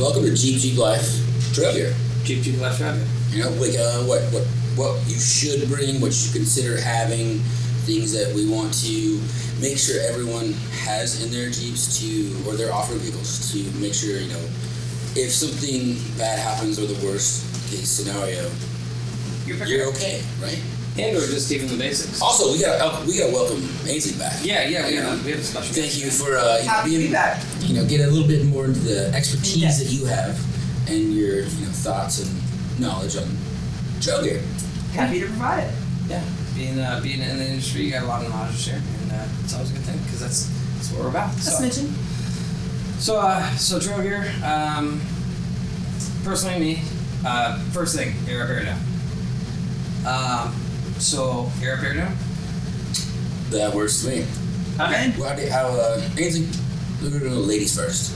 welcome to Jeep Life Trail Gear. Jeep Life Trail Gear. You know, like what you should bring, what you consider having, things that we want to make sure everyone has in their Jeeps or their off-road vehicles to make sure, you know, if something bad happens or the worst case scenario, you're okay, right? And or just even the basics. Also, we got welcome Ainsley back. Yeah, we have a special. Thank you for being back. You know, get a little bit more into the expertise that you have and your thoughts and knowledge on trail gear. Happy to provide it. Yeah, being in the industry, you got a lot of knowledge to share, and it's always a good thing because that's what we're about. That's mentioned. So trail gear. Personally, me, first thing, air up, air down. So air up, air down. That works for me. Okay. Well, Ainsley, look at the ladies first.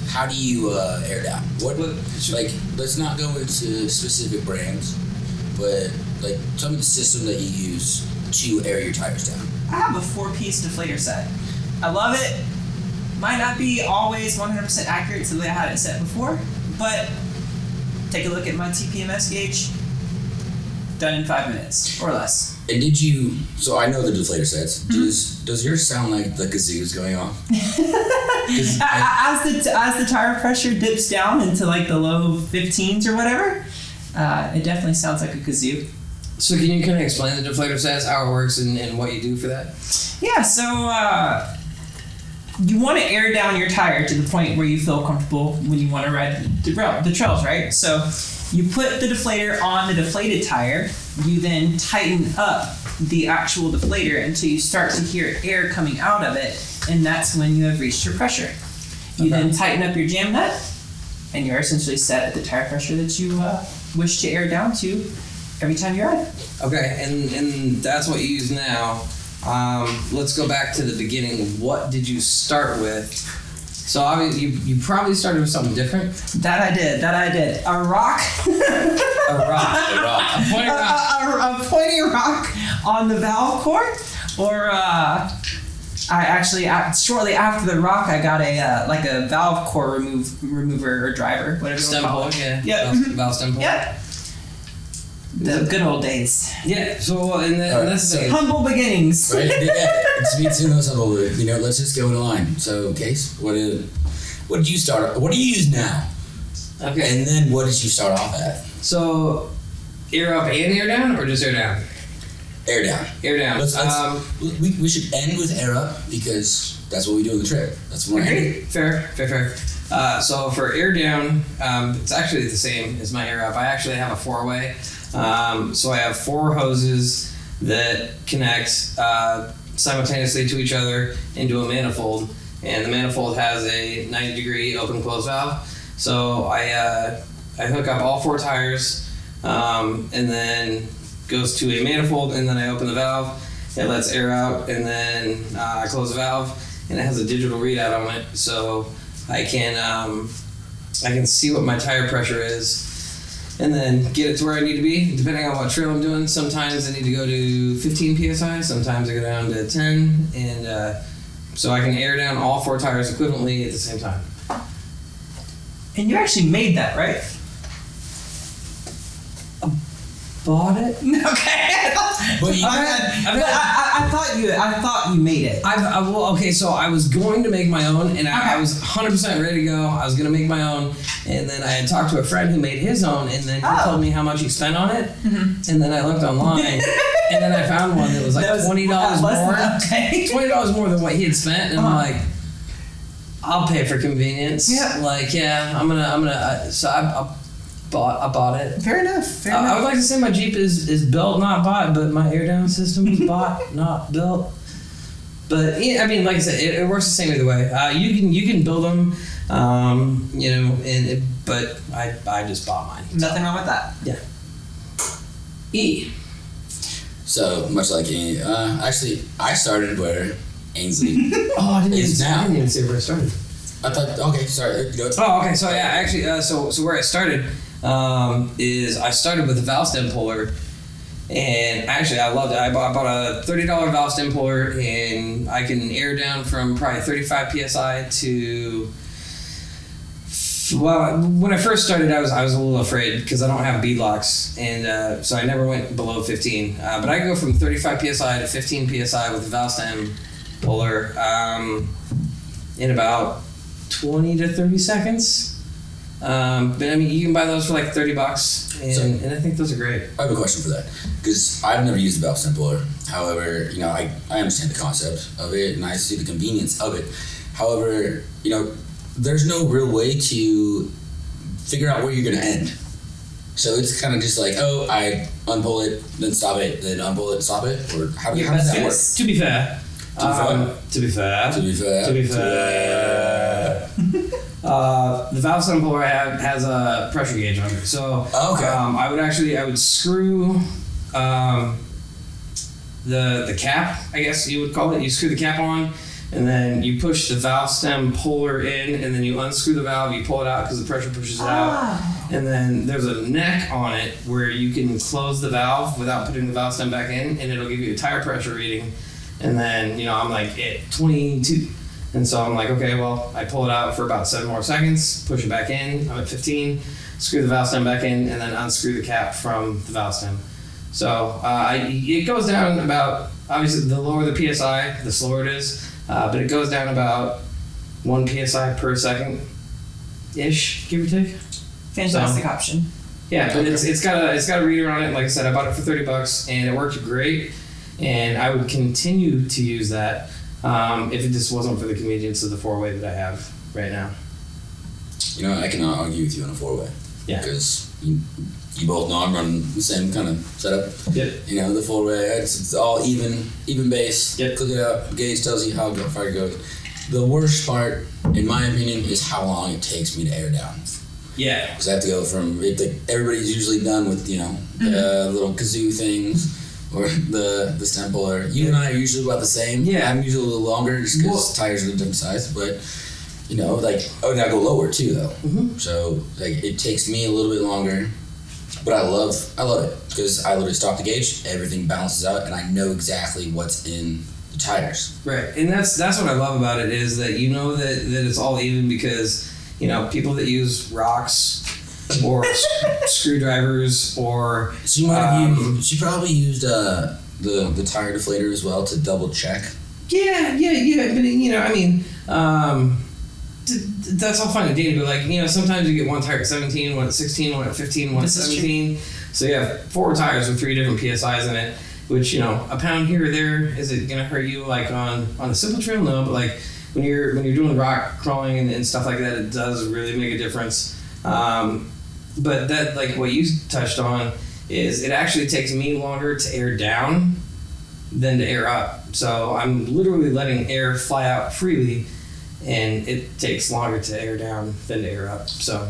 How do you air down? Let's not go into specific brands, but like tell me the system that you use to air your tires down. I have a 4-piece deflator set. I love it. Might not be always 100% accurate to the way I had it set before, but take a look at my TPMS gauge. Done in 5 minutes or less. And so I know the deflator sets. Does yours sound like the kazoo's going on? As the tire pressure dips down into like the low 15s or whatever, it definitely sounds like a kazoo. So can you kind of explain the deflator sets, how it works, and what you do for that? Yeah, so you want to air down your tire to the point where you feel comfortable when you want to ride the trails, right? So you put the deflator on the deflated tire, you then tighten up the actual deflator until you start to hear air coming out of it, and that's when you have reached your pressure. You then tighten up your jam nut, and you're essentially set at the tire pressure that you wish to air down to every time you ride. Okay, and that's what you use now. Let's go back to the beginning. What did you start with? So obviously you probably started with something different. That I did. A rock. A rock. A pointy rock. A pointy rock on the valve core, or I actually shortly after the rock I got a valve core remover or driver, whatever you want to call it. Yeah. Yep. Valve stem pull. Yep. The good old days. Yeah. So that's the humble beginnings. Right. Yeah. It's me too. That's humble. Let's just go in a line. So, Case, what did you start? What do you use now? Okay. And then what did you start off at? So, air up and air down, or just air down? Air down. Air down. We should end with air up because that's what we do on the trip. That's what we're ending. Fair. So for air down, it's actually the same as my air up. I actually have a 4-way. So I have 4 hoses that connect simultaneously to each other into a manifold, and the manifold has a 90-degree open-close valve. So I hook up all 4 tires, and then goes to a manifold, and then I open the valve. It lets air out, and then I close the valve, and it has a digital readout on it, so I can see what my tire pressure is, and then get it to where I need to be, depending on what trail I'm doing. Sometimes I need to go to 15 psi, sometimes I go down to 10, and so I can air down all 4 tires equivalently at the same time. And you actually made that, right? Bought it? Okay. But I thought you made it. Okay, so I was going to make my own, and I was 100% ready to go. I was going to make my own, and then I had talked to a friend who made his own, and then he told me how much he spent on it, and then I looked online, and then I found one that was like $20 more. $20 more than what he had spent, and I'm like, I'll pay for convenience. Yeah. I'm gonna. So I bought it. Fair enough. I would like to say my Jeep is built, not bought, but my air down system was bought, not built. But yeah, I mean, like I said, it works the same either way. You can build them, but I just bought mine. Nothing wrong with that. Yeah. E. So much like actually, I started where Ainsley I didn't even say where I started. I thought. Okay, sorry. Oh, okay. So yeah, actually, so where I started is I started with a valve stem puller, and actually I loved it. I bought a $30 valve stem puller, and I can air down from probably 35 psi to Well, when I first started, I was a little afraid because I don't have beadlocks, and so I never went below 15. But I go from 35 psi to 15 psi with the valve stem puller in about 20 to 30 seconds. But I mean, you can buy those for like $30, and I think those are great. I have a question for that because I've never used a valve stem puller. However, I understand the concept of it and I see the convenience of it. However, there's no real way to figure out where you're going to end. So it's kind of just like, oh, I unpull it, then stop it, then unpull it and stop it? Or how does that work? To be fair. The valve stem puller I have has a pressure gauge on it. So I would screw the cap, I guess you would call it. You screw the cap on, and then you push the valve stem puller in, and then you unscrew the valve, you pull it out because the pressure pushes it out. And then there's a neck on it where you can close the valve without putting the valve stem back in, and it'll give you a tire pressure reading. And then, I'm like at 22. And so I'm like, okay, well, I pull it out for about 7 more seconds, push it back in, I'm at 15, screw the valve stem back in, and then unscrew the cap from the valve stem. So it goes down about, obviously the lower the PSI, the slower it is. But it goes down about 1 psi per second-ish, give or take. Fantastic option. Yeah, but it's got a reader on it. Like I said, I bought it for $30, and it worked great. And I would continue to use that if it just wasn't for the convenience of the 4-way that I have right now. I cannot argue with you on a 4-way. Yeah. Because you both know I'm running the same kind of setup. Yep. The 4-way, it's all even base. Yep. Click it up, gauge tells you how far it goes. The worst part, in my opinion, is how long it takes me to air down. Yeah. Because I have to go from, everybody's usually done with, the little kazoo things or the stem puller. You and I are usually about the same. Yeah. I'm usually a little longer just because tires are a different size, but and I go lower too though. Mm-hmm. So it takes me a little bit longer, but I love it because I literally stop the gauge, everything balances out, and I know exactly what's in the tires. Right, and that's what I love about it is that that it's all even because people that use rocks or screwdrivers or So she probably used the tire deflator as well to double check. Yeah, but that's all fine and dandy, but sometimes you get one tire at 17, one at 16, one at 15, one at 17. So you have 4 tires with 3 different PSIs in it, which, a pound here or there, is it gonna hurt you on a simple trail? No, but when you're doing rock crawling and stuff like that, it does really make a difference. But that, what you touched on, is it actually takes me longer to air down than to air up. So I'm literally letting air fly out freely, and it takes longer to air down than to air up. So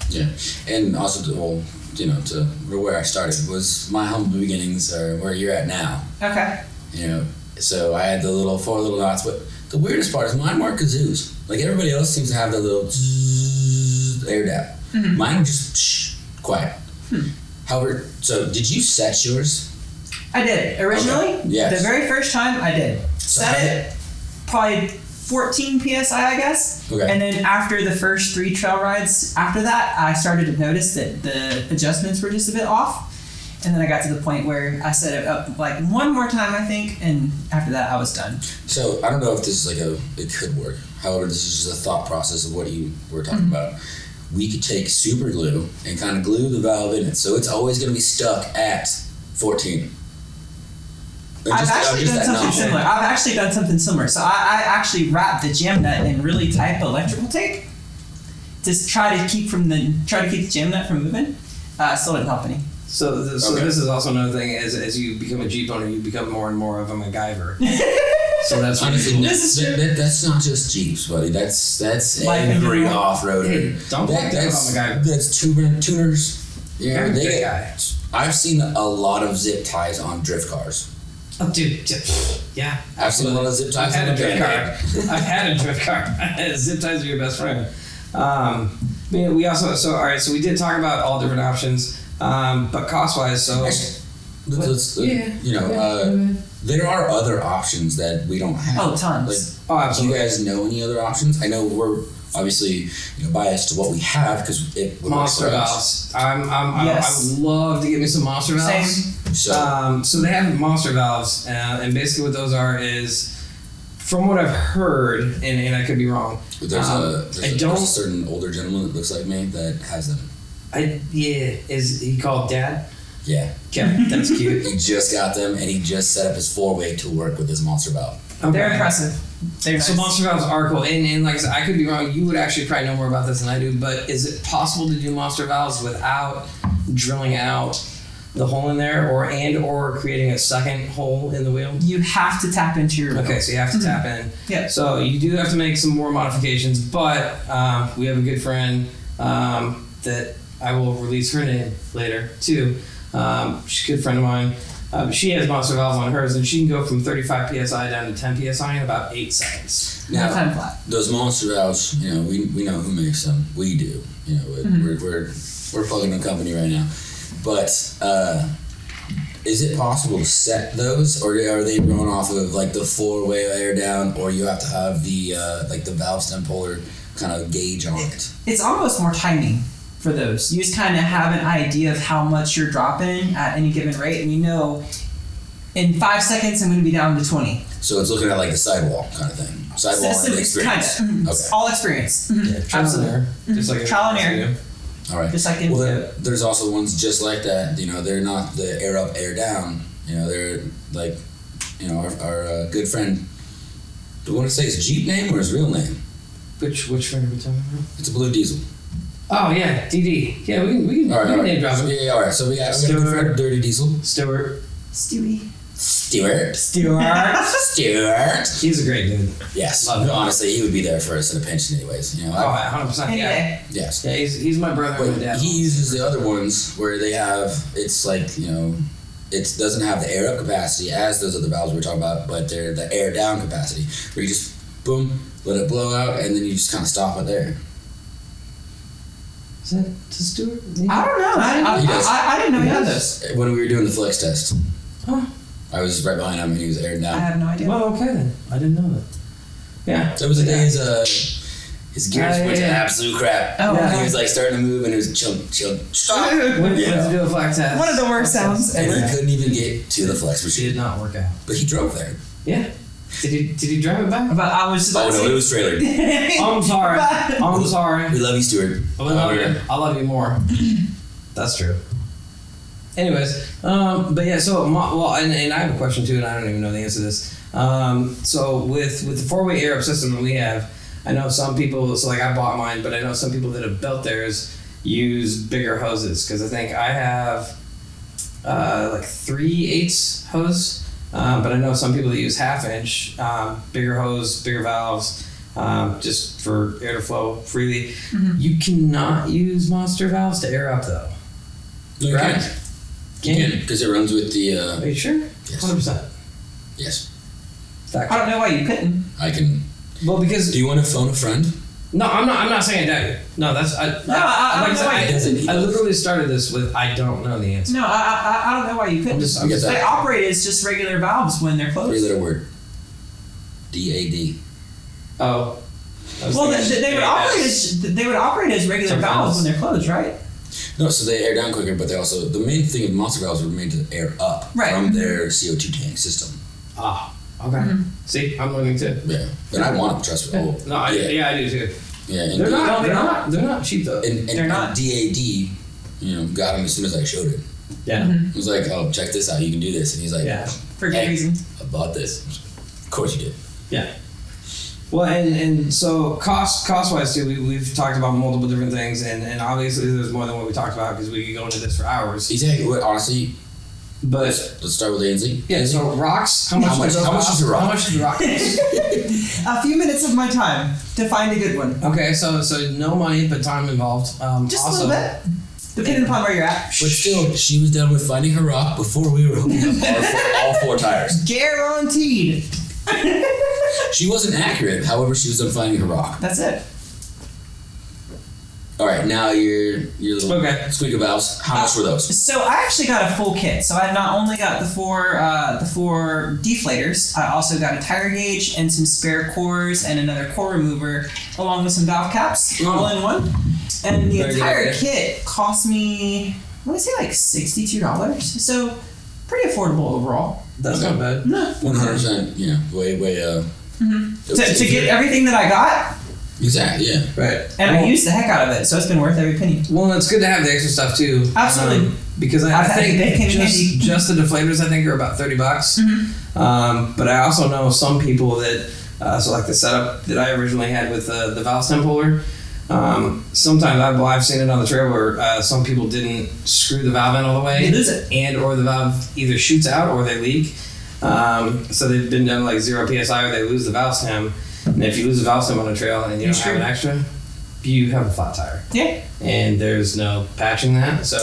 yeah, and also to where I started was my humble beginnings are where you're at now. Okay. So I had the 4 little dots, but the weirdest part is mine weren't kazoos. Everybody else seems to have the little air down. Mm-hmm. Mine were just quiet. However, so did you set yours? I did. Originally, okay. Yes. The very first time I did. So Set it probably 14 PSI, I guess. Okay. And then after the first 3 trail rides after that, I started to notice that the adjustments were just a bit off. And then I got to the point where I set it up one more time, I think, and after that I was done. So I don't know if this is it could work. However, this is just a thought process of what you were talking about. We could take super glue and kind of glue the valve in it, so it's always going to be stuck at 14. I've actually done something similar. So I actually wrapped the jam nut in really tight electrical tape to try to keep the jam nut from moving. Still didn't help any. So this is also another thing. As you become a Jeep owner, you become more and more of a MacGyver. So that's honestly this is true. That's not just Jeeps, buddy. That's every off-roader. Hey, don't talk about MacGyver. That's tuners. Yeah, they guy. I've seen a lot of zip ties on drift cars. Oh, dude, yeah. I've seen a lot of zip ties. I've had a drift car. Zip ties are your best friend. We also so we did talk about all different options. But cost-wise, there are other options that we don't have. Oh, tons. Absolutely. Do you guys know any other options? I know obviously, biased to what we have because it would work Monster for us. valves. I Yes. would love to get me some monster valves. Same. So So they have monster valves, and basically what those are is, from what I've heard, and I could be wrong. there's there's a certain older gentleman that looks like me that has them. Is he called Dad? Yeah, Yeah, that's cute. he just got them and he just set up his 4-way to work with his monster valve. They're impressive. They're nice. So monster valves are cool, and like I said, I could be wrong. You would actually probably know more about this than I do. But is it possible to do monster valves without drilling out the hole in there, or creating a second hole in the wheel? You have to tap into your Okay, so you have to tap in. Yeah. So you do have to make some more modifications, but we have a good friend that I will release her name later too. She's a good friend of mine. She has monster valves on hers, and she can go from 35 psi down to 10 psi in about 8 seconds. No time flat. Those monster valves, we know who makes them. We do. We're plugging a company right now. But is it possible to set those, or are they run off of like the 4-way air down, or you have to have the the valve stem puller kind of gauge on it? It's almost more timing for those. You just kind of have an idea of how much you're dropping at any given rate, and in 5 seconds I'm going to be down to 20. So it's looking at like the sidewall kind of thing. Sidewall and experience. Kind of. Okay. It's all experience. Yeah, trial and error. Just like Trial and error. All right. Just like in there's also ones just like that. They're not the air up, air down. They're like, our good friend. Do you want to say his Jeep name or his real name? Which friend are we talking about? It's a blue diesel. Oh yeah, DD. Yeah, we can name drop him. Yeah, all right. So we got a good friend, Dirty Diesel. Stewart. Stewie. Stewart. He's a great dude. Yes. Love him. Honestly, he would be there for us in a pinch anyways. 100%. Any Yeah. day. Yes. Yeah, he's my brother and But my dad. he uses the other ones where they have, it's like, it doesn't have the air up capacity as those other valves we're talking about, but they're the air down capacity, where you just, boom, let it blow out, and then you just kind of stop it there. Is that to Stewart? I don't know. He does. I didn't know he had those. When we were doing the flex test, Huh. I was right behind him and he was aired I down. have no idea. Well, okay then. I didn't know that. Yeah. There was a day his gears went to yeah. absolute crap. Oh, And yeah. he was like starting to move and it was chug, stop. Went Yeah. to do a flag test. One of the worst sounds And ever. he couldn't even get to the flex She machine. did not work out. But he drove there. Yeah. Did he drive it back? But I was just Oh about no, to it was trailer. I'm sorry. I'm sorry. We love you, Stuart. I love you more. That's true. Anyways, but yeah, so and I have a question too, and I don't even know the answer to this. So with the 4-way air up system that we have, I know some people. So like I bought mine, but I know some people that have built theirs use bigger hoses because I think I have like 3/8 hose, but I know some people that use 1/2 inch, bigger hose, bigger valves. Just for air to flow freely. Mhm. You cannot use monster valves to air up though. No, you Right. can. You can, because it runs with the, Are you sure? yes. 100%. Yes. Fact. I don't know why you couldn't. I can. Well, because Do you want to phone a friend? no, I'm not saying I doubt you. No, that's I. I like don't I know said, why I, you doesn't. I literally started this with I don't know the answer. No, I don't know why you couldn't. I'm just They operate as just regular valves when they're closed. 3-letter word. DAD. Oh. I was Well, thinking- they would operate as regular Some valves valves. when they're closed, right? No, so they air down quicker, but they also, the main thing of monster valves were made to air up Right. from their CO2 tank system. Ah. Okay. Mhm. See, I'm learning too. Yeah. And I want them, trust me. Oh, No, I do too. Yeah, and They're D- not. They're not cheap though. and They're not. DAD, got him as soon as I showed it. Yeah. He was like, "Oh, check this out. You can do this." And he's like, Yeah. For good Hey. reason. "I bought this." Of course you did. Well, and so cost wise too, we've talked about multiple different things, and obviously there's more than what we talked about because we could go into this for hours. Exactly. What, honestly, But let's start with ANZ. yeah, so rocks. How much How much does is a rock? How much does a rock cost? A few minutes of my time to find a good one. Okay, so no money but time involved. Just also, a little bit. Depending upon where you're at. But still, she was done with finding her rock before we were hooking up all four tires. Guaranteed. She wasn't accurate, however, she was done finding her rock. That's it. All right, now your little Okay. squeaker valves. How much were those? So I actually got a full kit. So I not only got the four deflators, I also got a tire gauge and some spare cores and another core remover, along with some valve caps, all in one. And the Very good entire idea. kit cost me, I want to say like $62. So pretty affordable overall. That's not bad. No. 100%. Yeah, way. To get everything that I got, Exactly. Yeah. Right. and I used the heck out of it, so it's been worth every penny. Well, it's good to have the extra stuff too. Absolutely. Because I I've had think they came in handy. just the deflators I think are about $30. But I also know some people that so like the setup that I originally had with the valve stem puller. Sometimes I've seen it on the trail where some people didn't screw the valve in all the way, They lose it. and or the valve either shoots out or they leak. So they've been done like 0 psi or they lose the valve stem. And if you lose a valve stem on a trail and you You're don't have an extra, you have a flat tire. Yeah. And there's no patching that, so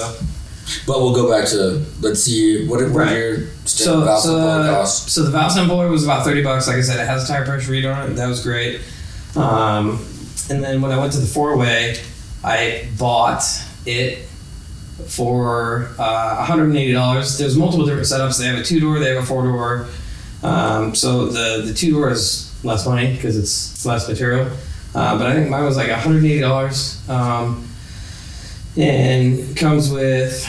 But we'll go back to, let's see, what did Right. your stem valve support cost? so the valve stem puller was about $30. Like I said, it has a tire pressure reader on it. That was great. And then when I went to the 4-way, I bought it for $180. There's multiple different setups. They have a 2-door, they have a 4-door. So the 2-door is less money because it's less material. But I think mine was like $180. And it comes with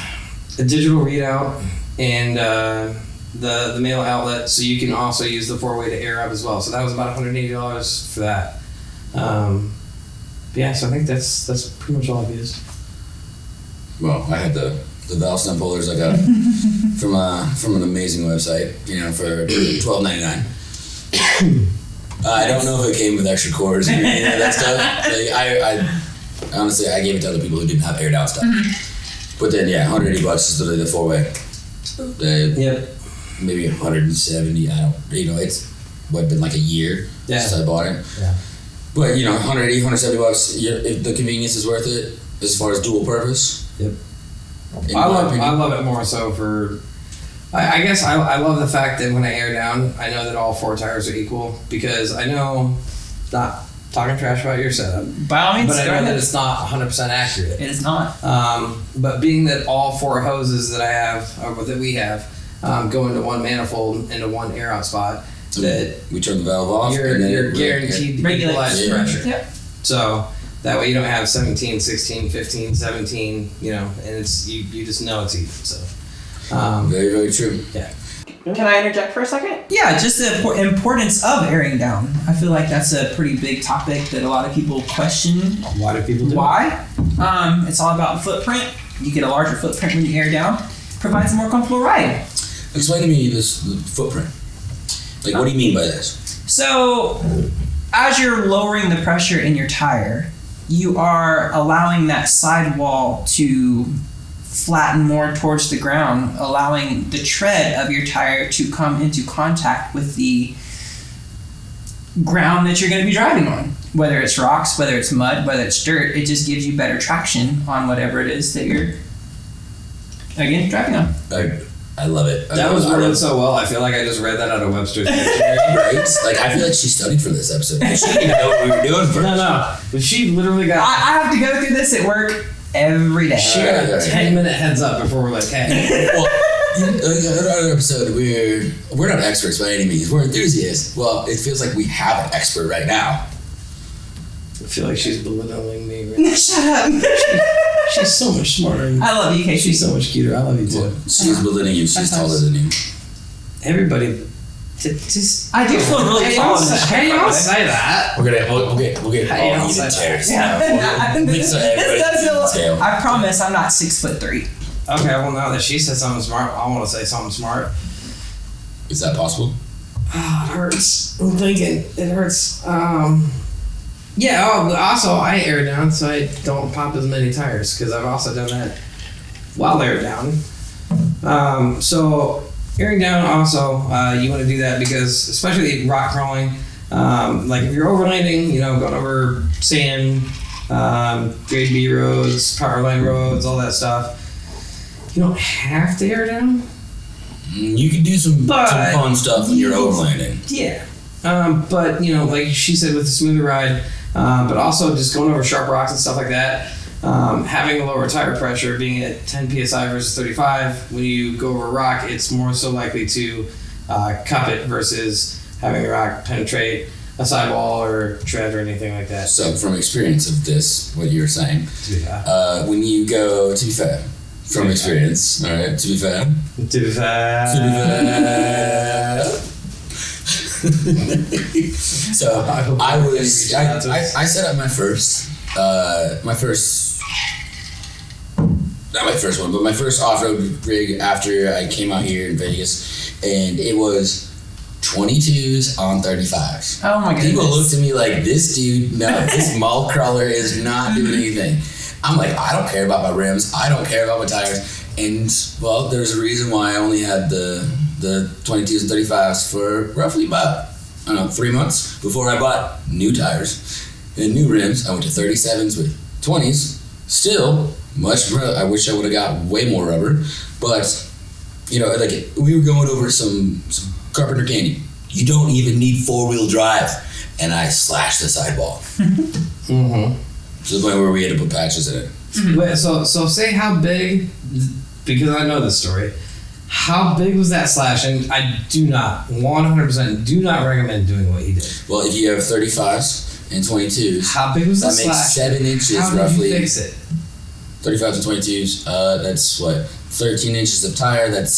a digital readout and the male outlet, so you can also use the 4-way to air up as well. So that was about $180 for that. Yeah, so I think that's pretty much all I've used. Well, I had the valve stem pullers I got from an amazing website, for $12.99. I don't know if it came with extra cores or any of that stuff. Like, I honestly, I gave it to other people who didn't have aired out stuff. But then, yeah, $180 is literally the 4-way. Yep. Maybe 170. I don't. It's been like a year since I bought it. Yeah. But $180, $170. If the convenience is worth it as far as dual purpose. Yep. In I my love opinion. it more so for. I guess I love the fact that when I air down, I know that all 4 tires are equal because I know, not talking trash about your setup, By all means, but I go know that ahead. it's not 100% accurate. It is not. But being that all 4 hoses that I have, or that we have, go into one manifold, into one air out spot, that We turn the valve off. you're and then guaranteed to Regulate. equalize Yeah. pressure. Yep. So that way you don't have 17, 16, 15, 17, and it's you just know it's even. So Very, very true. Can I interject for a second? Yeah, just the importance of airing down. I feel like that's a pretty big topic that a lot of people question. why do people do Why? It's all about the footprint. You get a larger footprint when you air down. Provides a more comfortable ride. Explain to me this footprint. Like, what do you mean by this? So, as you're lowering the pressure in your tire, you are allowing that sidewall to flatten more towards the ground, allowing the tread of your tire to come into contact with the ground that you're going to be driving on. Whether it's rocks, whether it's mud, whether it's dirt, it just gives you better traction on whatever it is that you're, again, driving on. I love it. That was worded so well. I feel like I just read that out of Webster's dictionary. Right? Like, I feel like she studied for this episode. She didn't even know what we were doing first. No. But she literally got. I have to go through this at work every day. She got a 10-minute heads up before we're like, hey. Well, in our episode, we're not experts by any means. We're enthusiasts. Well, it feels like we have an expert right now. I feel like she's belittling me. Right? Shut up. She's so much smarter. And I love you, Casey. she's so much cuter. I love you too. Well, she's belittling you. She's taller than you. Everybody, just. I do feel really Hey, tall y'all in this say- hey, shirt, by y'all the way. say that. We'll get Hey, all don't eating say chairs. Yeah, This does feel, I promise I'm not 6'3". Okay, well now that she said something smart, I want to say something smart. Is that possible? Oh, it hurts. I'm thinking it hurts. Yeah. Also, I air down so I don't pop as many tires because I've also done that while air down. So airing down also, you want to do that because especially rock crawling, like if you're overlanding, going over sand, grade B roads, power line roads, all that stuff. You don't have to air down. You can do some fun stuff when you're overlanding. Yeah. But like she said with the smoother ride, but also just going over sharp rocks and stuff like that. having a lower tire pressure, being at 10 psi versus 35, when you go over a rock, it's more so likely to cup it versus having the rock penetrate a sidewall or tread or anything like that. So from experience of this, what you were saying, when you go, to be fair, from experience, all right, to be fair. So I set up not my first one, but my first off-road rig after I came out here in Vegas, and it was 22s on 35s. Oh my goodness. People looked at me like, this dude, this mall crawler is not doing anything. I'm like, I don't care about my rims, I don't care about my tires. And well, there's a reason why I only had the 22s and 35s for roughly about, 3 months before I bought new tires and new rims. I went to 37s with 20s. Still, I wish I would have got way more rubber, but like we were going over some Carpenter Canyon. You don't even need 4-wheel drive, and I slashed the sidewall. To the point where we had to put patches in it. Wait, so say how big, because I know this story. How big was that slash? And I do not, 100% do not recommend doing what he did. Well, if you have 35s and 22s, how big was the slash? That makes 7 inches how roughly. How did you fix it? 35s and 22s, that's what, 13 inches of tire, that's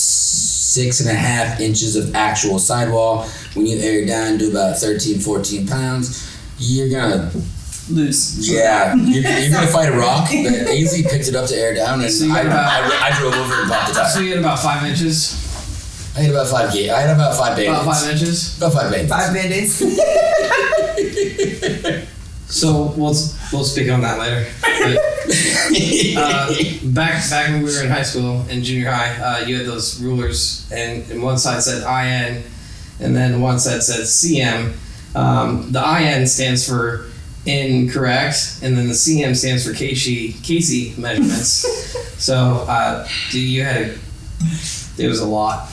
6.5 inches of actual sidewall. When you air it down to about 13, 14 pounds, you're gonna lose. Yeah, you're gonna fight a rock. But Ainsley picked it up to air down, and So I drove over and popped the tire. So you had about 5 inches? I had about 5 Band-Aids. About 5 inches? About 5 Band-Aids. 5 Band-Aids. So we'll speak on that later. But, back when we were in high school, in junior high, you had those rulers, and one side said IN, and then one side said CM. The IN stands for incorrect, and then the CM stands for Casey measurements. So you had there was a lot.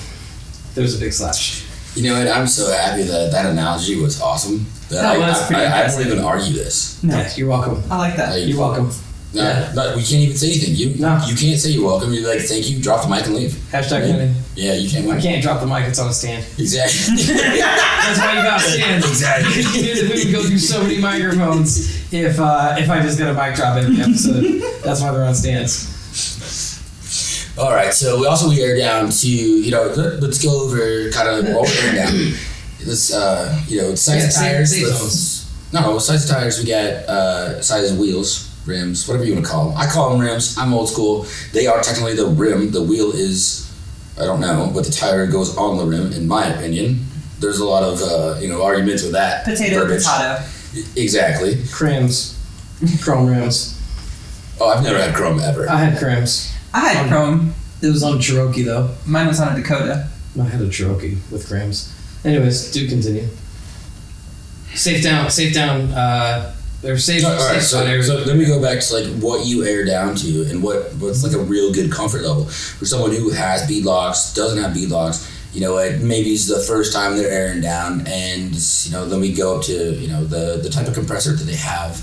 There was a big slash. You know what? I'm so happy that analogy was awesome. That I won't even argue this. No. Yeah, you're welcome. I like that. You're welcome. No, we can't even say anything. You can't say you're welcome. You're like, thank you, drop the mic and leave. Hashtag winning. Yeah, you can't win. I can't drop the mic, it's on a stand. Exactly. That's why you got stands. Exactly. We would go through so many microphones if I just got a mic drop every episode. That's why they're on stands. All right, so we air down to, let's go over kind of what we air down. Let's, size of tires. Size of tires, we got size of wheels. Rims, whatever you want to call them. I call them rims. I'm old school. They are technically the rim. The wheel is, I don't know, but the tire goes on the rim, in my opinion. There's a lot of, arguments with that. Potato. Exactly. Chrome rims. Oh, I've never had chrome ever. I had crims. I had chrome. It was on a Cherokee, though. Mine was on a Dakota. I had a Cherokee with crims. Anyways, do continue. Safe down, they're safe. All right, so let me go back to like what you air down to and what's like a real good comfort level for someone who has beadlocks, doesn't have beadlocks. Maybe it's the first time they're airing down, and then we go up to the type of compressor that they have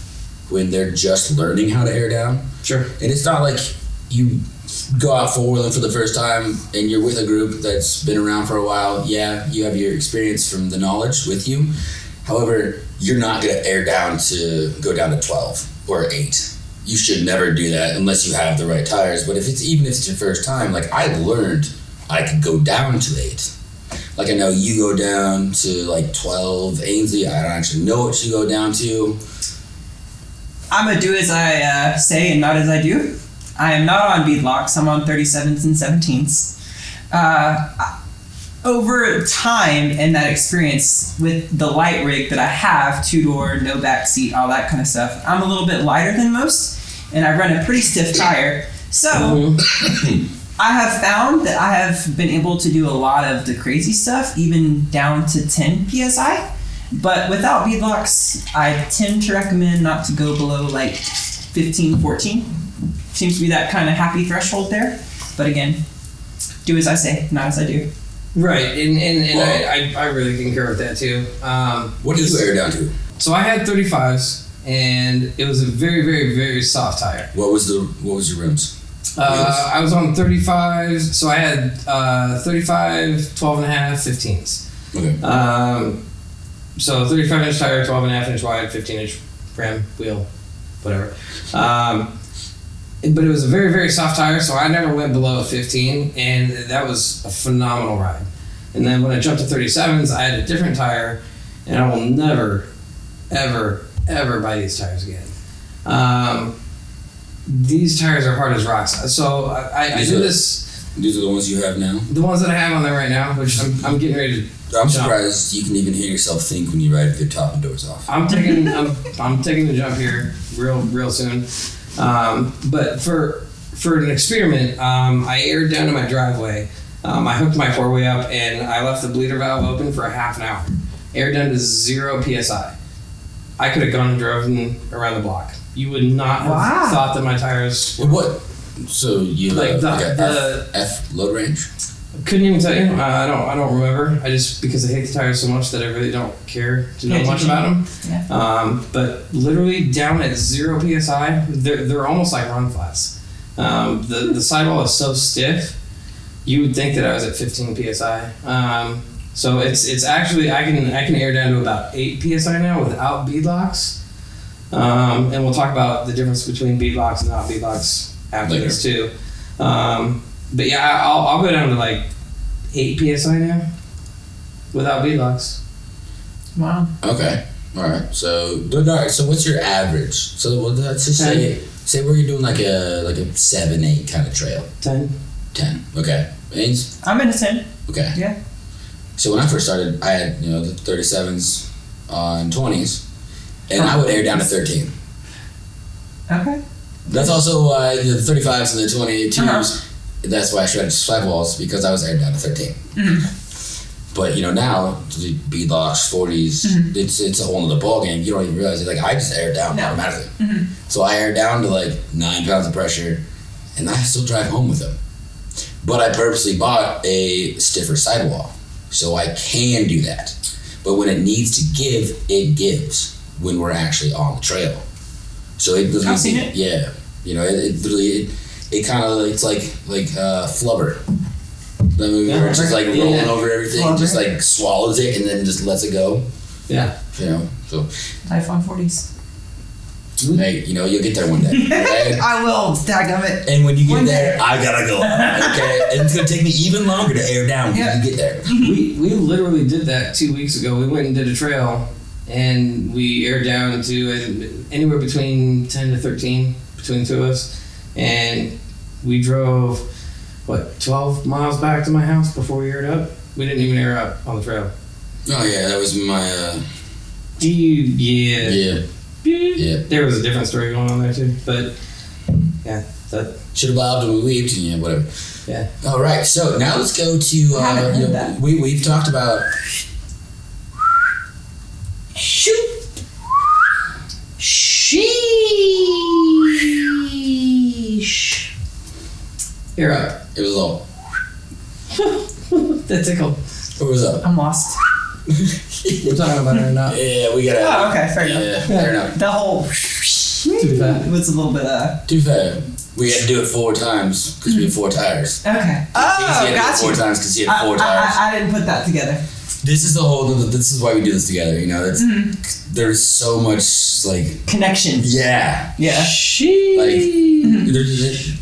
when they're just learning how to air down. Sure. And it's not like you go out four-wheeling for the first time and you're with a group that's been around for a while. Yeah, you have your experience from the knowledge with you. However, you're not going to air down to go down to 12 or 8. You should never do that unless you have the right tires. But even if it's your first time, like I learned I could go down to 8. Like I know you go down to like 12. Ainsley, I don't actually know what you go down to. I'm going to do as I say and not as I do. I am not on beadlocks. I'm on 37s and 17s. Over time and that experience with the light rig that I have, 2-door, no back seat, all that kind of stuff, I'm a little bit lighter than most, and I run a pretty stiff tire. So I have found that I have been able to do a lot of the crazy stuff, even down to 10 PSI. But without beadlocks, I tend to recommend not to go below like 15, 14. Seems to be that kind of happy threshold there. But again, do as I say, not as I do. Right, and I really concur with that too. What do you air down to? So I had 35s, and it was a very, very, very soft tire. What was your rims? I was on 35, so I had 35, 12 and a half, 15s. Okay. So 35 inch tire, 12 and a half inch wide, 15 inch rim, wheel, whatever. But it was a very, very soft tire, so I never went below a 15, and that was a phenomenal ride. And then when I jumped to 37s, I had a different tire, and I will never, ever, ever buy these tires again. These tires are hard as rocks. So I do this. These are the ones you have now? The ones that I have on there right now, which I'm getting ready to. I'm jump. surprised you can even hear yourself think when you ride with your top and doors off. I'm taking the jump here real soon. But for an experiment, I aired down to my driveway. I hooked my 4-way up and I left the bleeder valve open for a half an hour. Aired down to 0 psi. I could have gone and driven around the block. You would not have thought that my tires were. What? So you Like the F load range? Couldn't even tell you. I don't remember. I just, because I hate the tires so much that I really don't care to know much about them. Yeah. But literally down at 0 psi, they're almost like run flats. The sidewall is so stiff, you would think that I was at 15 psi. So it's actually I can air down to about 8 psi now without bead locks. And we'll talk about the difference between bead locks and not bead locks after this too. But yeah, I'll go down to like 8 psi now without bead locks. Wow. Okay. All right. So what's your average? So let's just say where you're doing like a 7-8 kind of trail. 10. 10. Okay. Ains? I'm in a 10. Okay. Yeah. So when I first started, I had the 37s on 20s, and I would air down to 13. Okay. That's also why the 35s and the 22s. That's why I shredded sidewalls, because I was aired down to 13. Mm-hmm. But now the bead locks, 40s, it's a whole other ball game. You don't even realize it. Like I just air down automatically. Mm-hmm. So I air down to like 9 pounds of pressure, and I still drive home with them. But I purposely bought a stiffer sidewall, so I can do that. But when it needs to give, it gives when we're actually on the trail. So it literally, I've seen it. Yeah, it literally. It kind of it's like Flubber, the movie where it's just like rolling over everything, Flubber. just like swallows it and then just lets it go. Yeah. So iPhone 40s. hey, you'll get there one day. Right? I will. Daggum it. And when you get One there, day. I gotta go. Okay, and it's gonna take me even longer to air down when you get there. We literally did that 2 weeks ago. We went and did a trail, and we aired down to anywhere between 10 to 13 between the two of us, and we drove 12 miles back to my house before we aired up. We didn't even air up on the trail. Oh yeah, that was my. Yeah. Yeah. There was a different story going on there too, but yeah, that. Should have bobbed when we weaved, and yeah, whatever. Yeah. All right, so now let's go to. I haven't heard that. We've talked about. Shoot. Sheesh. Air up. It was all. That tickled. What was up? I'm lost. We're talking about it or not? Yeah, we gotta. Oh, okay, fair enough. Yeah, fair enough. The whole Too bad. was a little bit Too fair. We had to do it 4 times because we had 4 tires. okay. Casey Oh, had to do it got 4 you. times because he had 4 tires. I didn't put that together. This is the whole. This is why we do this together. It's there's so much like. Connection. Yeah. Yeah. Like there's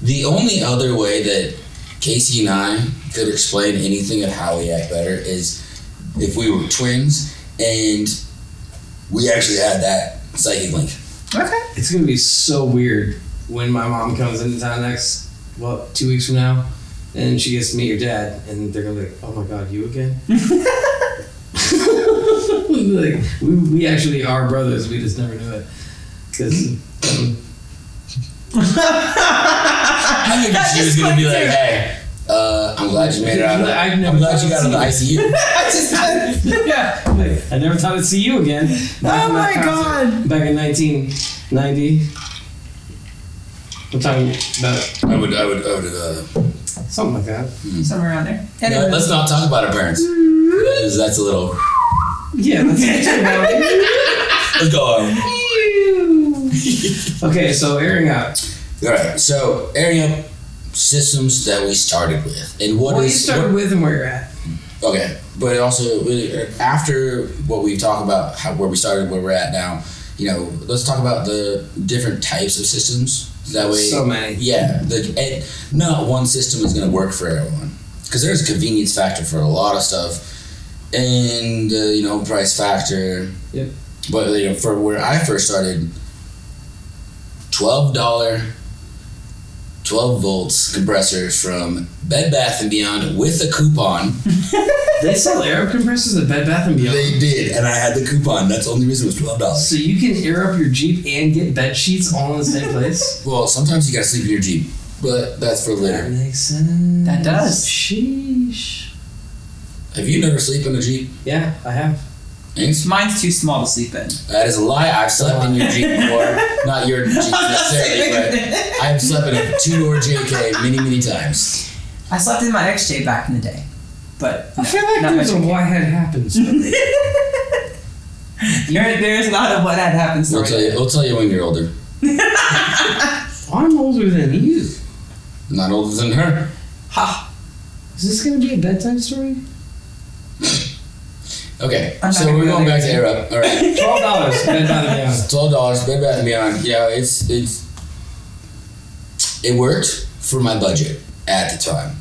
the only other way that Casey and I could explain anything of how we act better is if we were twins and we actually had that psychic link. Okay. It's gonna be so weird when my mom comes into town next, 2 weeks from now, and she gets to meet your dad, and they're gonna be like, "Oh my God, you again?" Like we actually are brothers. We just never knew it. Because I think she was gonna be like, "Hey, I'm glad you made it out. I'm glad you got out of the ICU." I just yeah, like, I never thought I'd see you again. Oh my God. Back in 1990. We're talking about I would. something like that. somewhere around there. No, let's not talk about our parents. 'Cause that's a little. Yeah, let's Let's go. Okay, so airing out. All right, so airing up systems that we started with, and What you started with and where you're at. Okay, but also after what we talk about, where we started, where we're at now, let's talk about the different types of systems. That way, So many. Yeah, not one system is going to work for everyone, because there's a convenience factor for a lot of stuff, and price factor. Yep. But for where I first started, $12, 12 volts compressor from Bed Bath & Beyond with a coupon. They sell air compressors at Bed Bath & Beyond. They did, and I had the coupon. That's the only reason it was $12. So you can air up your Jeep and get bed sheets all in the same place? Well, sometimes you gotta sleep in your Jeep, but that's for That later. makes sense. That does. Sheesh. Have you never slept in a Jeep? Yeah, I have. Thanks. Mine's too small to sleep in. That is a lie. I've slept in your Jeep before. Not your Jeep necessarily, but I've slept in a two-door JK many, many times. I slept in my XJ back in the day, but I feel like not there's a much. what had happened story. There's not a what had happened We'll story. tell you when you're older. I'm older than you. Not older than her. Ha! Is this going to be a bedtime story? Okay, I'm not so gonna we're go going back to there. air up. All right. $12, Bed Bath & Beyond. $12, Bed Bath & Beyond. Yeah, it worked for my budget at the time.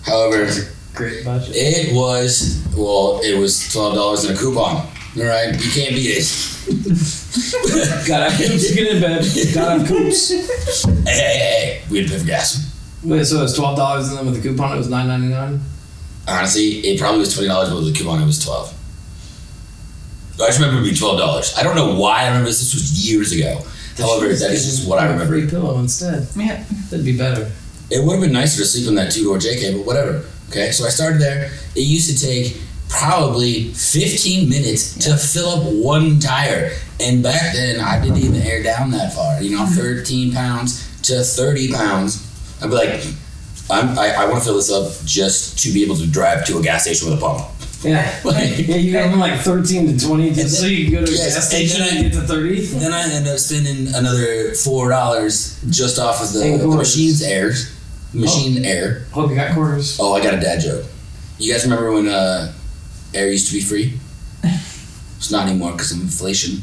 However, Great budget. it was $12 and a coupon. All right, you can't beat it. Gotta have coops to get in bed. Gotta have coops. Hey, we had to pay for gas. Wait, so it was $12 and then with the coupon it was $9.99? Honestly, it probably was $20, but with the coupon it was $12. I just remember it being $12. I don't know why I remember this. This was years ago. However, that is just what I remember. Free pillow instead. Yeah. That'd be better. It would have been nicer to sleep in that two-door JK, but whatever. Okay, so I started there. It used to take probably 15 minutes to fill up one tire. And back then, I didn't even air down that far. 13 pounds to 30 pounds. I'd be like, I want to fill this up just to be able to drive to a gas station with a pump. Yeah. Yeah, you go from like 13 to 20 just so you can go to a Yes, gas station and and get to 30. Then I ended up spending another $4 just off of the machine's air. Air. Hope you got quarters. Oh, I got a dad joke. You guys remember when air used to be free? It's not anymore because of inflation.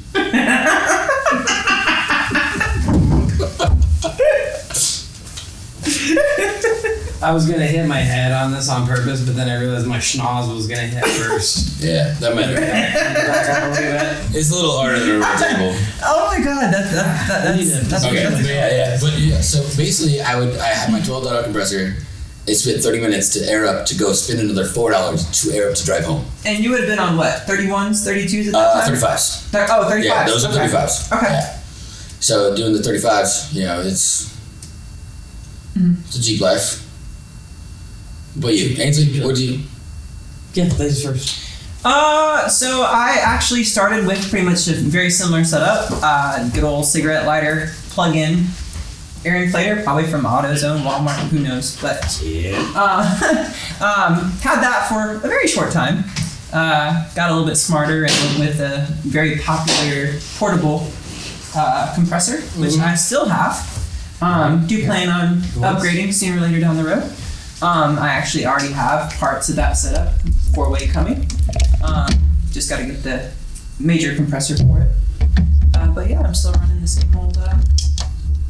I was gonna hit my head on this on purpose, but then I realized my schnoz was gonna hit first. Yeah, that matters. It's a little harder than a real table. Oh my god, that's Okay, but yeah. So basically, I had my $12 compressor. It spent 30 minutes to air up to go spend another $4 to air up to drive home. And you would have been on what? 31s, 32s at that time? 35s. 35s. Yeah, those are okay. 35s. Okay. Yeah. So doing the 35s, it's a Jeep life. But you, Ainsley, what'd you? Yeah, ladies first. So I actually started with pretty much a very similar setup. Good old cigarette lighter, plug-in, air inflator, probably from AutoZone, Walmart, who knows, but had that for a very short time. Got a little bit smarter and went with a very popular portable compressor, which I still have. Do plan on upgrading sooner or later down the road. I actually already have parts of that setup, 4-way coming. Just got to get the major compressor for it. But yeah, I'm still running the same old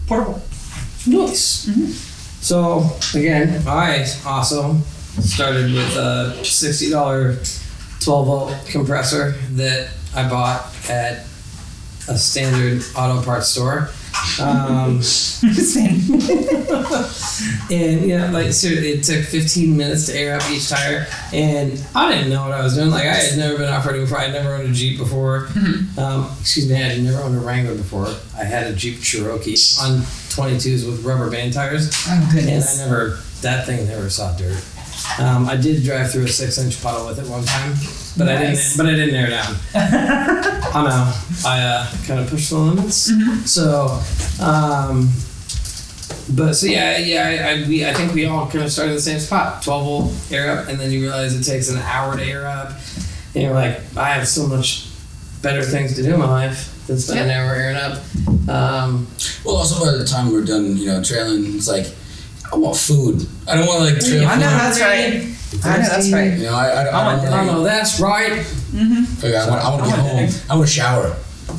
portable. Nice. So again, I also started with a $60 12-volt compressor that I bought at a standard auto parts store. And seriously, it took 15 minutes to air up each tire, and I didn't know what I was doing. Like, I had never been off-roading before. I had never owned a Jeep before. Excuse me, I had never owned a Wrangler before. I had a Jeep Cherokee on 22s with rubber band tires. Oh goodness. And that thing never saw dirt. I did drive through a 6-inch puddle with it one time, but Nice. I didn't air down. I know. I kind of pushed the limits. So, I think we all kind of started in the same spot. 12-volt air up, and then you realize it takes an hour to air up. And you're like, I have so much better things to do in my life than spending an hour airing up. Well, also by the time we're done, trailing, it's like, I want food. I don't want to like trail. I know food. that's right. I know that's right. I know that's right. Like, I want to get home. I want to shower.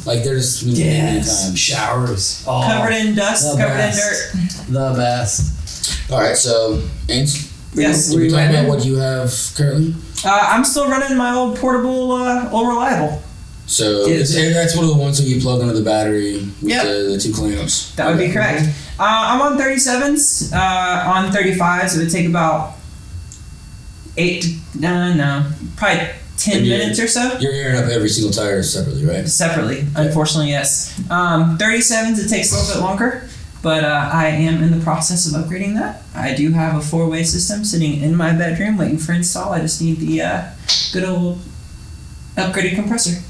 Like there's many times. Showers. Oh, Covered in dust, covered in dirt. The best. All right, so Ains, Yes. we talk about what you have currently. I'm still running my old portable, old reliable. So and that's one of the ones that you plug into the battery with the two clamps. That would be correct. I'm on 37s. On 35s, it would take about probably 10 minutes or so. You're airing up every single tire separately, right? Separately, unfortunately, yes. 37s, it takes a little bit longer, but I am in the process of upgrading that. I do have a 4-way system sitting in my bedroom waiting for install. I just need the good old upgraded compressor.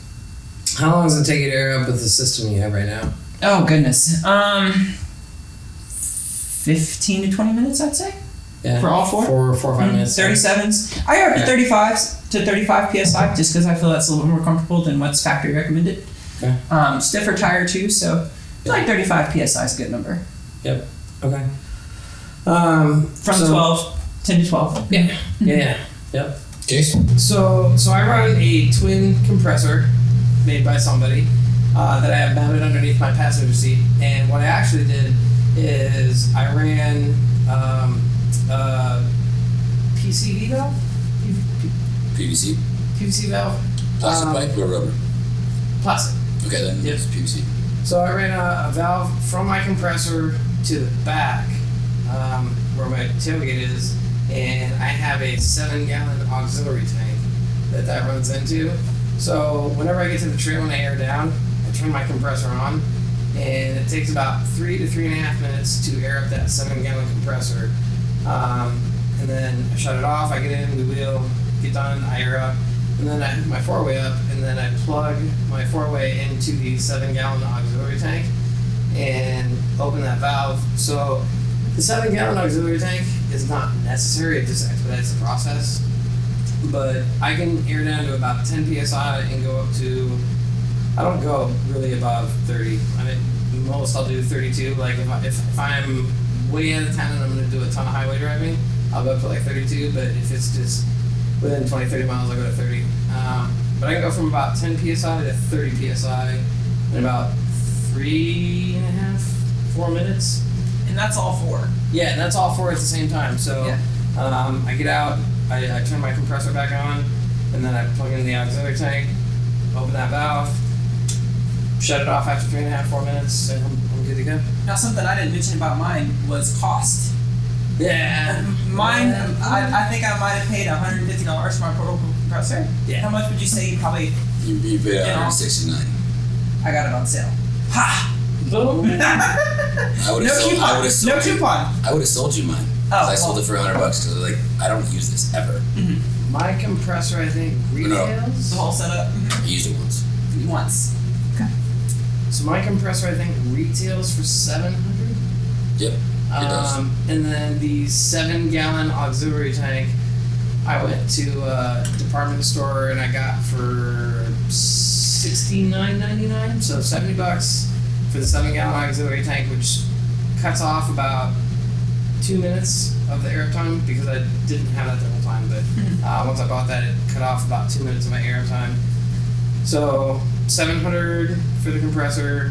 How long does it take you to air up with the system you have right now? Oh, goodness. 15 to 20 minutes, I'd say. Yeah. For all four? 4 or 5 minutes. 37s. I air up to 35s to 35 psi just because I feel that's a little more comfortable than what's factory recommended. Okay. Stiffer tire too, so I feel like 35 psi is a good number. Yep. Okay. From 10 to 12. Yeah. Yeah. Yep. Case? So I run a twin compressor made by somebody that I have mounted underneath my passenger seat. And what I actually did is I ran PCV valve? PVC? PVC valve? Plastic pipe or rubber? Plastic. Okay, then Yep. it's PVC. So I ran a valve from my compressor to the back where my tailgate is, and I have a 7-gallon auxiliary tank that runs into. So whenever I get to the trail and I air down, I turn my compressor on, and it takes about 3 to 3.5 minutes to air up that 7-gallon compressor. And then I shut it off, I get in, we wheel, get done, I air up, and then I hook my 4-way up, and then I plug my 4-way into the 7-gallon auxiliary tank and open that valve. So the 7-gallon auxiliary tank is not necessary, it just expedites the process. But I can air down to about 10 psi and go up to, I don't go really above 30. I mean, most I'll do 32. Like if I'm way out of town and I'm going to do a ton of highway driving, I'll go up to like 32. But if it's just within 20, 30 miles, I'll go to 30. But I can go from about 10 psi to 30 psi in about 3.5, 4 minutes. And that's all 4. Yeah, and that's all 4 at the same time. So I get out, I turn my compressor back on, and then I plug in the auxiliary tank, open that valve, shut it off after 3.5, 4 minutes, and I'm good to go. Now, something I didn't mention about mine was cost. Yeah. Mine, I think I might have paid $150 for my portable compressor. Yeah. How much would you say you probably? You paid $169. I got it on sale. Ha! I would have sold. No coupon. I would have sold you mine. Oh, I sold it for $100 because like I don't use this ever. My compressor, I think, retails. The whole setup. I used it once. Once. Okay. So my compressor, I think, retails for $700. Yep. It does. And then the 7-gallon auxiliary tank, I went to a department store and I got for $69.99, so $70 for the 7-gallon auxiliary tank, which cuts off about 2 minutes of the air time because I didn't have that the whole time. But once I bought that, it cut off about 2 minutes of my air time. So $700 for the compressor,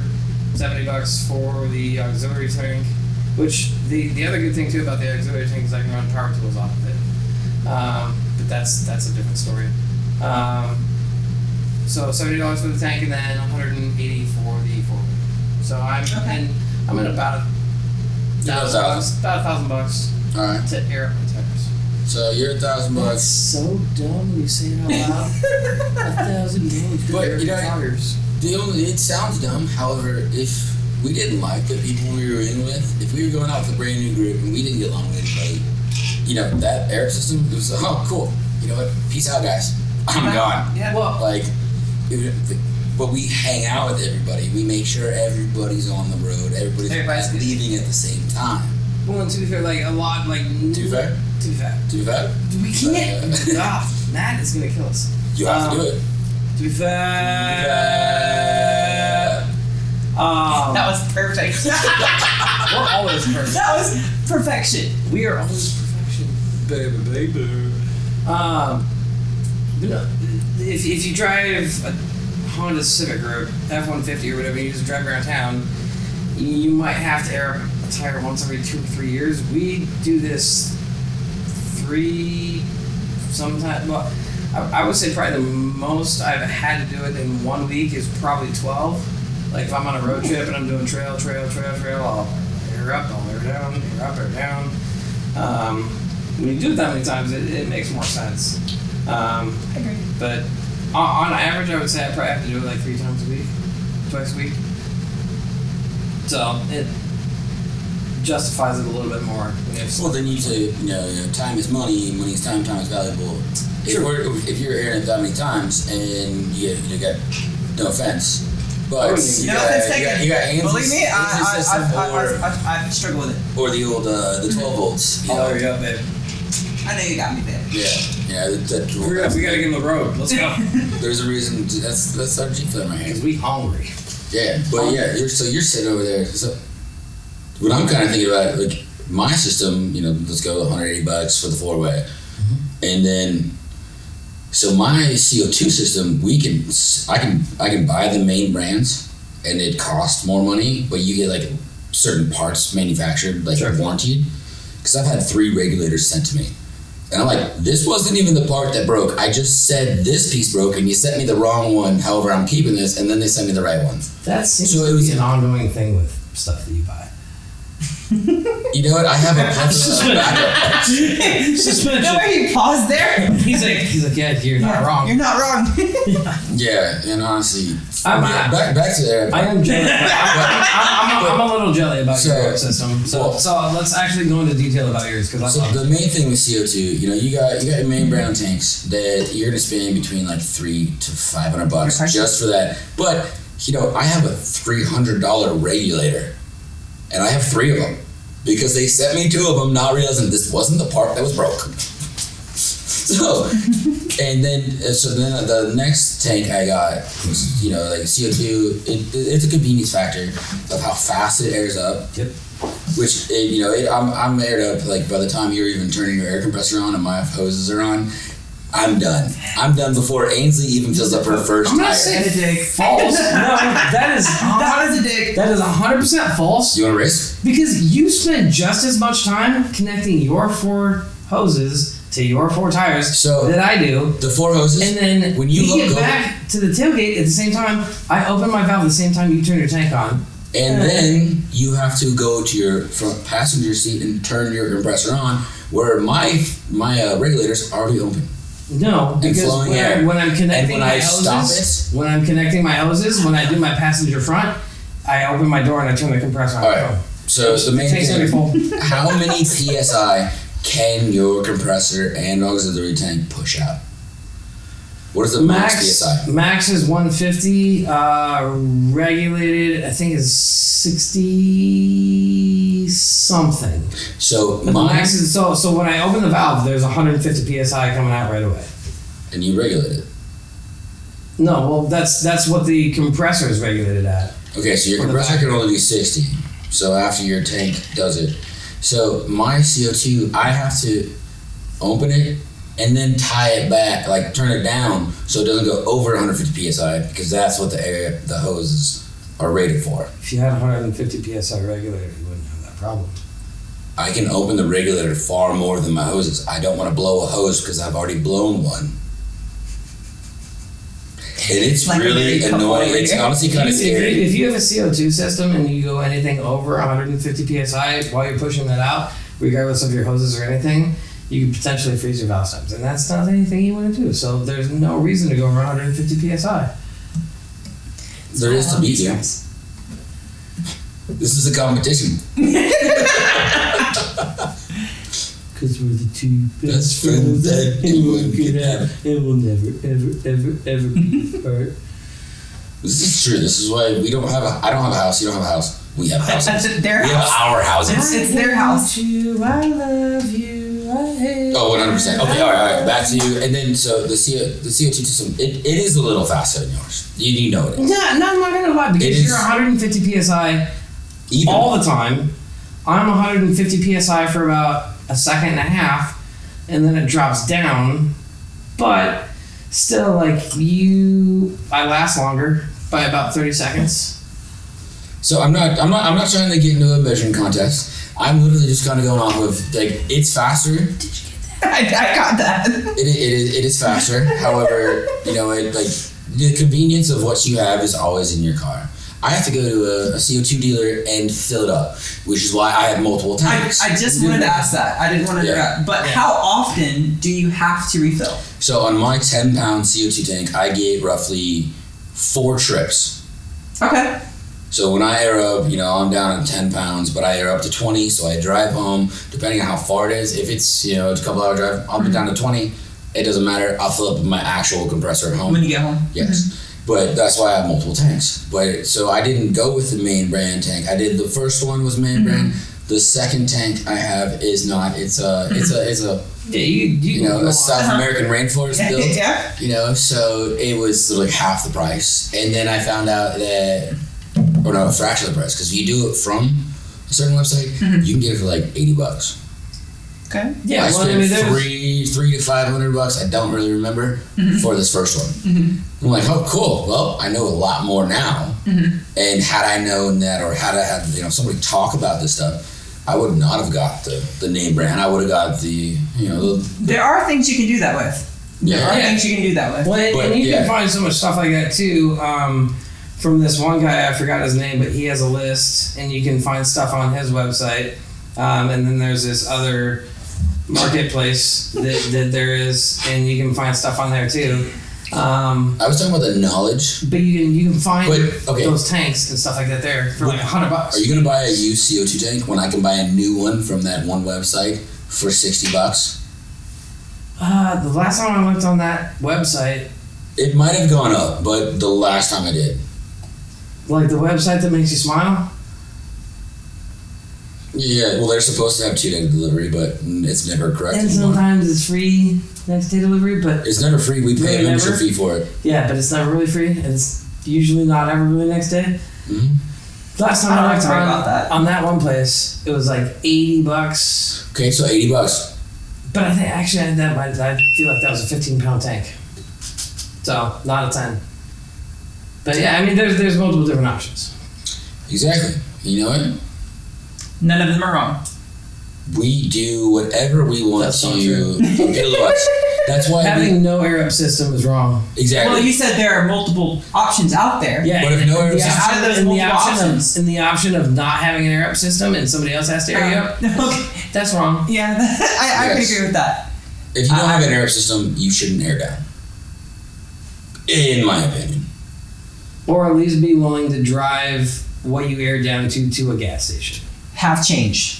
$70 for the auxiliary tank. Which the other good thing too about the auxiliary tank is I can run power tools off of it. But that's a different story. So $70 for the tank and then $180 for the 4-wheel. So I'm in about $1,000 All right. to air up my tires. So you're $1,000. That's so dumb when you say it out loud. $1,000 to But, air you know, your tires. It sounds dumb. However, if we didn't like the people we were in with, if we were going out with a brand new group and we didn't get along with anybody, that air system, it was cool. You know what? Peace out, guys. I'm gone. Yeah. Well, but we hang out with everybody. We make sure everybody's on the road. Everybody's good. leaving at the same time. Well, and to be fair, like a lot, like Too fair? Too fat. Too fair? We can't. Matt is gonna kill us. You have to do it. To be fair, That was perfect. we're always perfect. That was perfection. We are always perfection, baby. But no, if you drive a Honda Civic or F-150 or whatever you use to drive around town, you might have to air up a tire once every 2 or 3 years. We do this 3 sometimes. Well, I would say probably the most I've had to do it in 1 week is probably 12. Like if I'm on a road trip and I'm doing trail, I'll air up, I'll air down, air up, air down. When you do it that many times, it makes more sense. I agree. But on average, I would say I probably have to do it like 3 times a week, twice a week. So it justifies it a little bit more. Well, then you say, time is money, money is time, time is valuable. If you're airing it that many times and you got, no offense, but No offense taken. you got hands. Believe me, I struggle with it. Or the old the 12 volts. I'll hurry up, babe. I know you got me there. Yeah. Hurry up, we gotta get in the road. Let's go. There's a reason. That's our Jeep in my hand. Because we hungry. Yeah, but you're sitting over there. So what I'm kind of thinking about, like my system, let's go $180 for the 4-way, and then so my CO2 system, I can buy the main brands, and it costs more money, but you get like certain parts manufactured, like warranted. Because I've had 3 regulators sent to me. And I'm like, this wasn't even the part that broke. I just said this piece broke, and you sent me the wrong one. However, I'm keeping this, and then they sent me the right one. That seems to be an ongoing thing with stuff that you buy. You know what? I have a plethora of backup. The way he paused there. He's like, yeah, you're not wrong. You're not wrong. Yeah, and honestly, back to there. I am jelly. I'm a little jelly about your system. So let's actually go into detail about yours because the main thing with CO2, you got your main brand tanks that you're gonna spend between like $300 to $500 just for that. But I have a $300 regulator, and I have 3 of them because they sent me 2 of them, not realizing this wasn't the part that was broke. So, and then the next tank I got was, like CO2. It's a convenience factor of how fast it airs up. Yep. Which I'm aired up like by the time you're even turning your air compressor on and my hoses are on. I'm done. I'm done before Ainsley even fills up her first tire. I'm not saying false. No, that is a dig. That is 100% false. You want to race? Because you spend just as much time connecting your 4 hoses to your 4 tires that I do. The 4 hoses. And then when you get back to the tailgate at the same time, I open my valve at the same time you turn your tank on. And then you have to go to your front passenger seat and turn your compressor on, where my regulator's already open. No, because when I'm connecting my hoses, when I do my passenger front, I open my door and I turn the compressor on. All right. So the main thing, how many PSI can your compressor and auxiliary tank push out? What is the max PSI? Max is 150. Regulated, I think, is 60 something. So but the max is so when I open the valve, there's 150 PSI coming out right away. And you regulate it? No, well that's what the compressor is regulated at. Okay, so your compressor can only do 60. So after your tank does it. So my CO2, I have to open it and then tie it back, like turn it down so it doesn't go over 150 PSI, because that's what the hoses are rated for. If you had 150 PSI regulator, you wouldn't have that problem. I can open the regulator far more than my hoses. I don't want to blow a hose because I've already blown one. And it's like really annoying. It's honestly kind of scary. If you have a CO2 system and you go anything over 150 PSI while you're pushing that out, regardless of your hoses or anything, you could potentially freeze your valve stems. And that's not anything you want to do. So there's no reason to go over 150 PSI. There is to beat you. This is a competition. Because we're the 2 best friends that anyone could have, and we'll never, ever be apart. This is true. This is why we don't have I don't have a house. You don't have a house. We have houses. That's their house. We have our houses. It's their house. I love you. I right. Oh, 100%. Okay, all right. Back to you. And then, so the CO2 system, it is a little faster than yours. You know it is. Yeah, no, I'm not gonna lie, because you're 150 psi Even all the time. I'm 150 psi for about a second and a half, and then it drops down. But still, like I last longer by about 30 seconds. So I'm not trying to get into a measuring contest. I'm literally just kind of going off of, like, it's faster. I got that. It is faster. However, like, the convenience of what you have is always in your car. I have to go to a CO2 dealer and fill it up, which is why I have multiple tanks. I just wanted to ask that. I didn't want to interrupt. But how often do you have to refill? So on my 10-pound CO2 tank, I get roughly 4 trips. Okay. So when I air up, I'm down at 10 pounds, but I air up to 20, so I drive home, depending on how far it is. If it's, it's a couple hour drive, I'll be down to 20. It doesn't matter. I'll fill up with my actual compressor at home. When you get home? Yes. But that's why I have multiple tanks. But so I didn't go with the main brand tank. I did the first one was main brand. The second tank I have is not. It's a a South American rainforest build. Yeah. So it was like half the price. And then I found out that, or no, a fraction of the price, because if you do it from a certain website, you can get it for like $80. Okay. Yeah, I spent there's $300 to $500. I don't really remember for this first one. I'm like, oh, cool. Well, I know a lot more now. And had I known that, or had I had somebody talk about this stuff, I would not have got the name brand. I would have got the There are things you can do that with. There are things you can do that with. Well, and you can find so much stuff like that too. From this one guy, I forgot his name, but he has a list, and you can find stuff on his website. And then there's this other marketplace that there is, and you can find stuff on there too. I was talking about the knowledge. But you can find okay. those tanks and stuff like that there for like $100. Are you gonna buy a used CO2 tank when I can buy a new one from that one website for $60? The last time I looked on that website, it might have gone up, but the last time I did. like the website that makes you smile. Yeah, well, they're supposed to have 2-day delivery, but it's never correct And anymore. sometimes it's free next day delivery, but It's never free. We pay a membership fee for it. yeah, but it's never really free. And it's usually not ever really next day. Last time I don't I have looked to worry about that. on that one place, it was like $80. Okay, so $80. But I think actually I feel like that was a 15-pound tank. So not a 10. But yeah, I mean there's multiple different options. Exactly. You know what? None of them are wrong. We do whatever we want That's to not true. appeal to us. That's why Having no air up system is wrong. exactly. Well, you said there are multiple options out there. Yeah, But if no air the system- Out of those and the multiple option options. and the option of not having an air up system and somebody else has to air you up, Okay. that's wrong. Yeah, I can Yes. agree with that. If you don't have an air system, you shouldn't air down. In my opinion. Or at least be willing to drive what you air down to a gas station. Have change.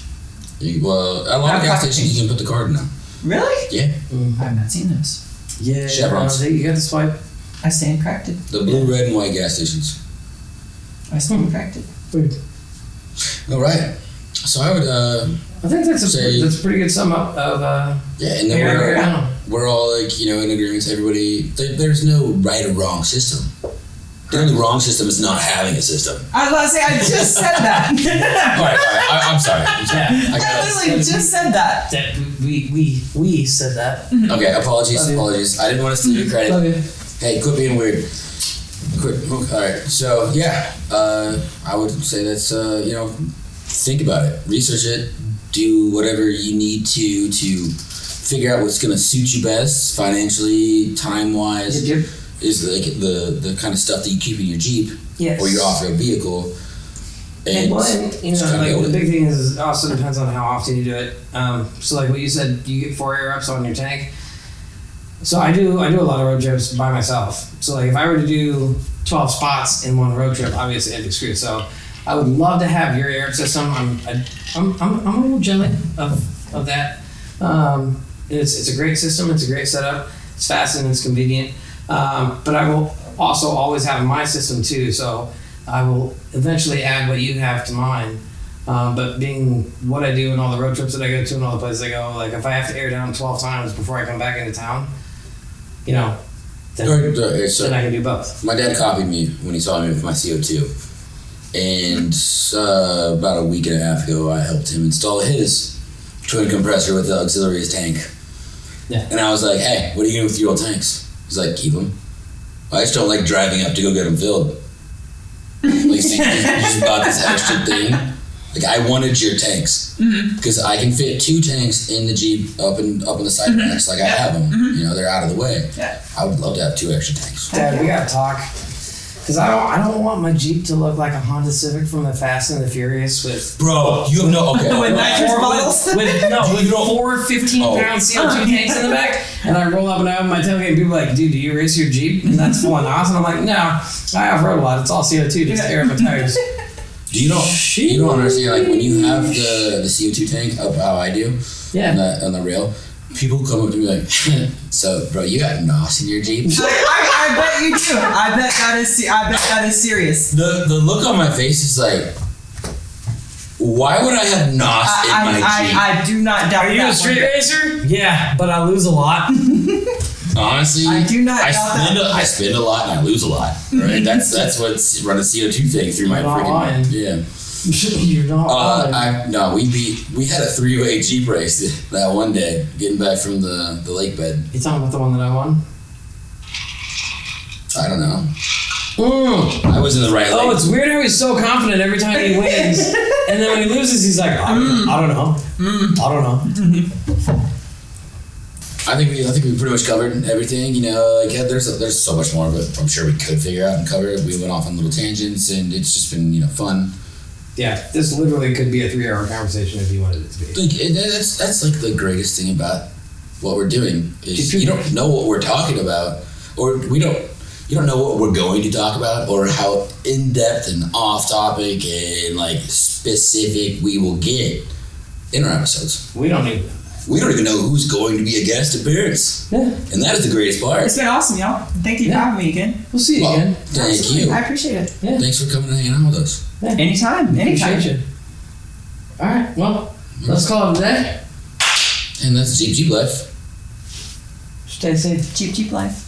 Well, at a lot of gas stations, you can put the card in now. Really? Yeah. I have not seen those. Yeah, Chevrons. You got the swipe. I stand corrected. The blue, red, and white gas stations. I stand corrected. Weird. All right. So I would, I think that's a pretty good sum up of yeah, and then air down. we're all like, in agreement. Everybody, there's no right or wrong system. The only wrong system is not having a system. I was about to say, I just said that. All right. I'm sorry. Yeah. I literally just said that. That we said that. Okay, apologies. I didn't want to steal your credit. Okay. Hey, quit being weird. Quit. All right. So yeah, I would say that's think about it, research it, do whatever you need to figure out what's going to suit you best financially, time wise. Yep. Is like the kind of stuff that you keep in your Jeep Yes. or your off-road vehicle. And just kinda go the with it. big thing is it also depends on how often you do it. So like what you said, you get 4 air ups on your tank. So I do a lot of road trips by myself. So like if I were to do 12 spots in one road trip, obviously I'd be screwed. So I would love to have your air up system. I'm a little jelly of that. It's a great system. It's a great setup. It's fast and it's convenient. But I will also always have my system too. So I will eventually add what you have to mine. But being what I do and all the road trips that I go to and all the places I go, like if I have to air down 12 times before I come back into town, you know, then, So then I can do both. my dad copied me when he saw me with my CO2, and about a week and a half ago, I helped him install his twin compressor with the auxiliary tank. Yeah. And I was like, "Hey, what are you doing with your old tanks?" He's like, "Keep them. I just don't like driving up to go get them filled." Like, see, you just bought this extra thing. Like, I wanted your tanks because I can fit 2 tanks in the Jeep up in the side racks. Like I have them. You know, they're out of the way. Yeah. I would love to have 2 extra tanks. Dad, we gotta talk. Cause I don't want my Jeep to look like a Honda Civic from the Fast and the Furious with Bro, you have no okay. With nitrous bottles? with 4 15-pound CO2 tanks in the back, and I roll up and out of my tailgate, and people are like, "Dude, do you race your Jeep?" And that's full of NOS, and I'm like, "No, I off-road a lot. It's all CO2. Just air up my tires." You don't understand, like when you have the CO2 tank up how I do on the rail, people come up to me like, "So, bro, you got NOS in your Jeep?" I bet you do. I bet that is serious. The look on my face is like, why would I have NOS in my Jeep? I do not doubt Are you that a street one. racer? Yeah, but I lose a lot. Honestly, I do not doubt that. I spend a lot and I lose a lot. Right? That's what's run a CO2 thing through my Not lying. freaking You're not lying. we had a 3-way Jeep race that one day getting back from the lake bed. You talking about the one that I won? I don't know. I was in the right lane. Oh, it's weird how he's so confident every time he wins, and then when he loses, he's like, I don't know. I don't know. I think we pretty much covered everything. You know, like there's so much more, but I'm sure we could figure out and cover it. We went off on little tangents, and it's just been fun. Yeah, this literally could be a 3-hour conversation if you wanted it to be. Like that's like the greatest thing about what we're doing is you don't know what we're talking about, or you don't know what we're going to talk about, or how in depth and off topic and like specific we will get in our episodes. We don't even know. We don't even know who's going to be a guest appearance. Yeah. And that is the greatest part. It's been awesome, y'all. Thank you for having me again. We'll see you Well, again. thank you. I appreciate it. Yeah. Thanks for coming and hanging out with us. Yeah. Anytime. Appreciate you. All right. Well, let's call it a day. And that's Jeep Life. Stay safe. Jeep life.